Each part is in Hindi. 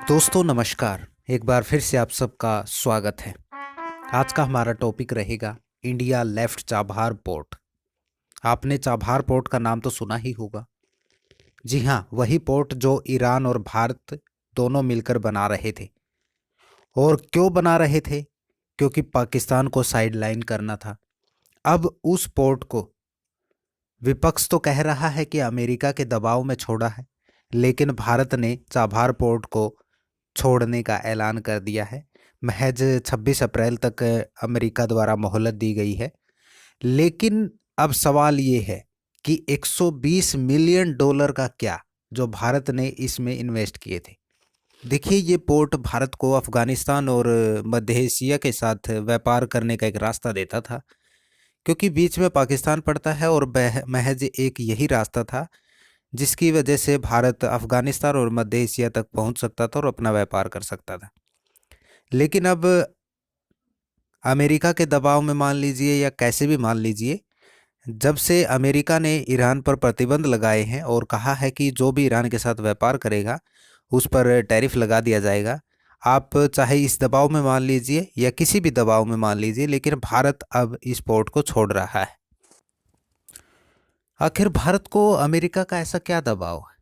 दोस्तों नमस्कार। एक बार फिर से आप सबका स्वागत है। आज का हमारा टॉपिक रहेगा इंडिया लेफ्ट चाबहार पोर्ट। आपने चाबहार पोर्ट का नाम तो सुना ही होगा। जी हाँ, वही पोर्ट जो ईरान और भारत दोनों मिलकर बना रहे थे। और क्यों बना रहे थे? क्योंकि पाकिस्तान को साइडलाइन करना था। अब उस पोर्ट को विपक्ष तो कह रहा है कि अमेरिका के दबाव में छोड़ा है, लेकिन भारत ने चाबहार पोर्ट को छोड़ने का ऐलान कर दिया है। महज 26 अप्रैल तक अमेरिका द्वारा मोहलत दी गई है। लेकिन अब सवाल ये है कि 120 मिलियन डॉलर का क्या जो भारत ने इसमें इन्वेस्ट किए थे। देखिए, ये पोर्ट भारत को अफगानिस्तान और मध्य एशिया के साथ व्यापार करने का एक रास्ता देता था, क्योंकि बीच में पाकिस्तान पड़ता है और महज एक यही रास्ता था जिसकी वजह से भारत अफगानिस्तान और मध्य एशिया तक पहुंच सकता था और अपना व्यापार कर सकता था। लेकिन अब अमेरिका के दबाव में मान लीजिए या कैसे भी मान लीजिए, जब से अमेरिका ने ईरान पर प्रतिबंध लगाए हैं और कहा है कि जो भी ईरान के साथ व्यापार करेगा उस पर टैरिफ लगा दिया जाएगा। आप चाहे इस दबाव में मान लीजिए या किसी भी दबाव में मान लीजिए, लेकिन भारत अब इस पोर्ट को छोड़ रहा है। आखिर भारत को अमेरिका का ऐसा क्या दबाव है?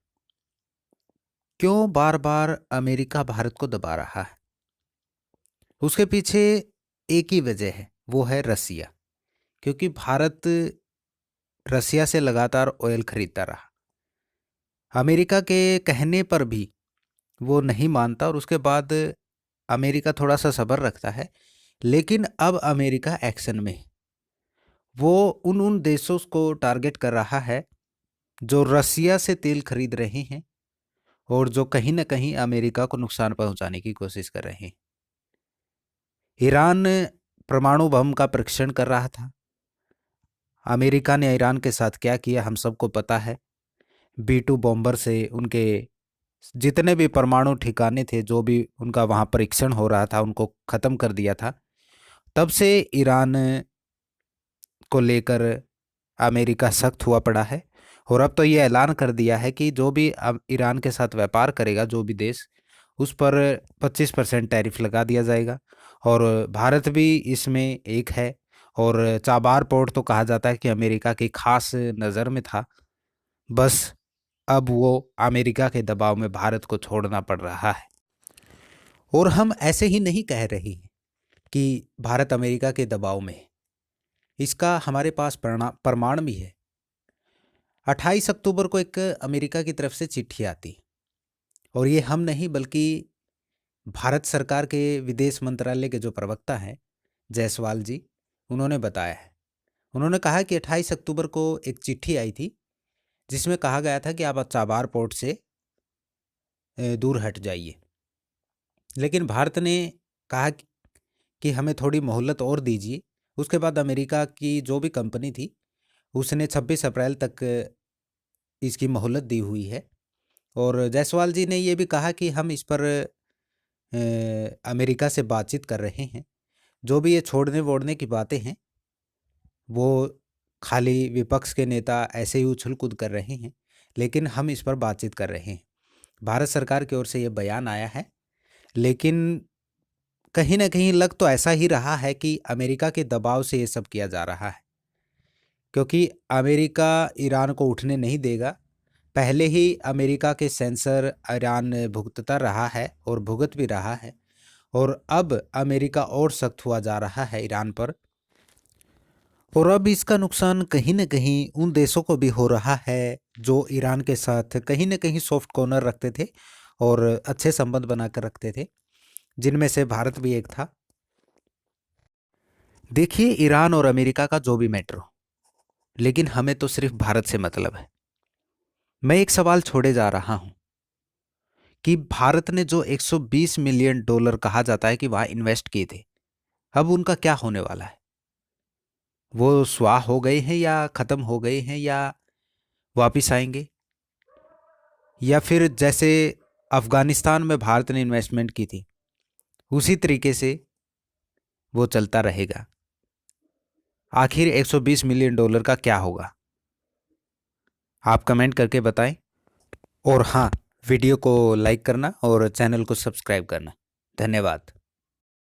क्यों बार बार अमेरिका भारत को दबा रहा है? उसके पीछे एक ही वजह है, वो है रसिया। क्योंकि भारत रसिया से लगातार ऑयल खरीदता रहा। अमेरिका के कहने पर भी वो नहीं मानता और उसके बाद अमेरिका थोड़ा सा सब्र रखता है। लेकिन अब अमेरिका एक्शन में है। वो उन उन देशों को टारगेट कर रहा है जो रसिया से तेल खरीद रहे हैं और जो कहीं ना कहीं अमेरिका को नुकसान पहुंचाने की कोशिश कर रहे हैं। ईरान परमाणु बम का परीक्षण कर रहा था। अमेरिका ने ईरान के साथ क्या किया हम सबको पता है। B2 बॉम्बर से उनके जितने भी परमाणु ठिकाने थे, जो भी उनका वहाँ परीक्षण हो रहा था, उनको ख़त्म कर दिया था। तब से ईरान को लेकर अमेरिका सख्त हुआ पड़ा है। और अब तो ये ऐलान कर दिया है कि जो भी अब ईरान के साथ व्यापार करेगा, जो भी देश, उस पर 25% टैरिफ लगा दिया जाएगा। और भारत भी इसमें एक है। और चाबार पोर्ट तो कहा जाता है कि अमेरिका की खास नज़र में था। बस अब वो अमेरिका के दबाव में भारत को छोड़ना पड़ रहा है। और हम ऐसे ही नहीं कह रहे हैं कि भारत अमेरिका के दबाव में है। इसका हमारे पास प्रमाण भी है। 28 अक्टूबर को एक अमेरिका की तरफ से चिट्ठी आती, और ये हम नहीं बल्कि भारत सरकार के विदेश मंत्रालय के जो प्रवक्ता हैं जायसवाल जी, उन्होंने बताया है। उन्होंने कहा कि 28 अक्टूबर को एक चिट्ठी आई थी जिसमें कहा गया था कि आप चाबार पोर्ट से दूर हट जाइए। लेकिन भारत ने कहा कि हमें थोड़ी मोहलत और दीजिए। उसके बाद अमेरिका की जो भी कंपनी थी उसने 26 अप्रैल तक इसकी मोहलत दी हुई है। और जायसवाल जी ने ये भी कहा कि हम इस पर अमेरिका से बातचीत कर रहे हैं। जो भी ये छोड़ने वोड़ने की बातें हैं वो खाली विपक्ष के नेता ऐसे ही उछल कूद कर रहे हैं, लेकिन हम इस पर बातचीत कर रहे हैं। भारत सरकार की ओर से ये बयान आया है। लेकिन कहीं ना कहीं लग तो ऐसा ही रहा है कि अमेरिका के दबाव से ये सब किया जा रहा है, क्योंकि अमेरिका ईरान को उठने नहीं देगा। पहले ही अमेरिका के सेंसर ईरान भुगतता रहा है और भुगत भी रहा है। और अब अमेरिका और सख्त हुआ जा रहा है ईरान पर। और अब इसका नुकसान कहीं न कहीं उन देशों को भी हो रहा है जो ईरान के साथ कहीं न कहीं सॉफ्ट कॉर्नर रखते थे और अच्छे संबंध बनाकर रखते थे, जिनमें से भारत भी एक था। देखिए, ईरान और अमेरिका का जो भी मैटर हो, लेकिन हमें तो सिर्फ भारत से मतलब है। मैं एक सवाल छोड़े जा रहा हूं कि भारत ने जो 120 मिलियन डॉलर कहा जाता है कि वहां इन्वेस्ट किए थे, अब उनका क्या होने वाला है? वो स्वाह हो गए हैं या खत्म हो गए हैं या वापिस आएंगे? या फिर जैसे अफगानिस्तान में भारत ने इन्वेस्टमेंट की थी उसी तरीके से वो चलता रहेगा? आखिर 120 मिलियन डॉलर का क्या होगा? आप कमेंट करके बताएं। और हाँ, वीडियो को लाइक करना और चैनल को सब्सक्राइब करना। धन्यवाद।